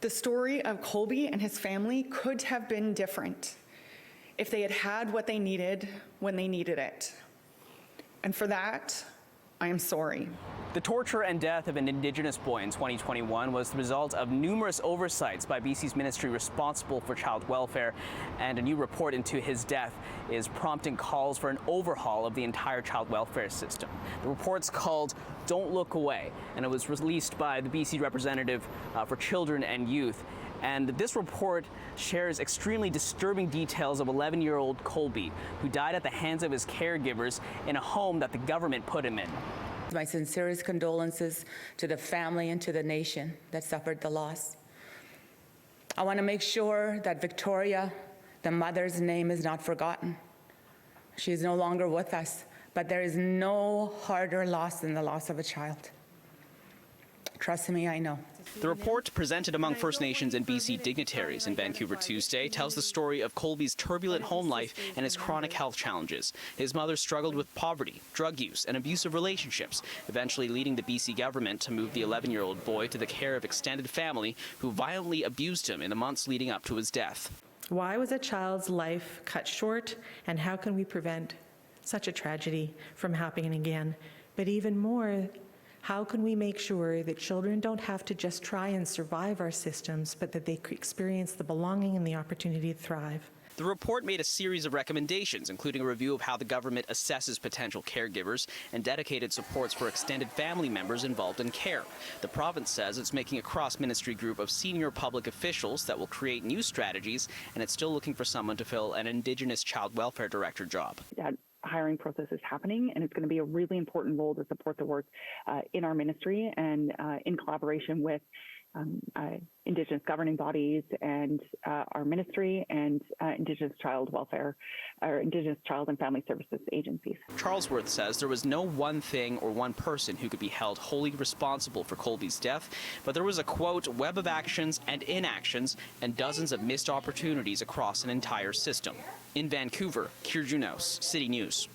The story of Colby and his family could have been different if they had had what they needed when they needed it. And for that, I am sorry. The torture and death of an Indigenous boy in 2021 was the result of numerous oversights by BC's ministry responsible for child welfare, and a new report into his death is prompting calls for an overhaul of the entire child welfare system. The report's called Don't Look Away, and it was released by the BC representative for children and youth. And this report shares extremely disturbing details of 11-year-old Colby, who died at the hands of his caregivers in a home that the government put him in. My sincerest condolences to the family and to the nation that suffered the loss. I want to make sure that Victoria, the mother's name, is not forgotten. She is no longer with us, but there is no harder loss than the loss of a child. Trust me, I know. The report, presented among First Nations and BC dignitaries in Vancouver Tuesday, tells the story of Colby's turbulent home life and his chronic health challenges. His mother struggled with poverty, drug use, and abusive relationships, eventually leading the BC government to move the 11-year-old boy to the care of extended family who violently abused him in the months leading up to his death. Why was a child's life cut short, and how can we prevent such a tragedy from happening again? But even more, how can we make sure that children don't have to just try and survive our systems, but that they experience the belonging and the opportunity to thrive? The report made a series of recommendations, including a review of how the government assesses potential caregivers and dedicated supports for extended family members involved in care. The province says it's making a cross-ministry group of senior public officials that will create new strategies, and it's still looking for someone to fill an Indigenous child welfare director job. Hiring process is happening, and it's going to be a really important role to support the work in our ministry and in collaboration with Indigenous governing bodies and our ministry and Indigenous child welfare or Indigenous child and family services agencies. Charlesworth says there was no one thing or one person who could be held wholly responsible for Colby's death, but there was a, quote, web of actions and inactions and dozens of missed opportunities across an entire system. In Vancouver, Kier Junos, City News.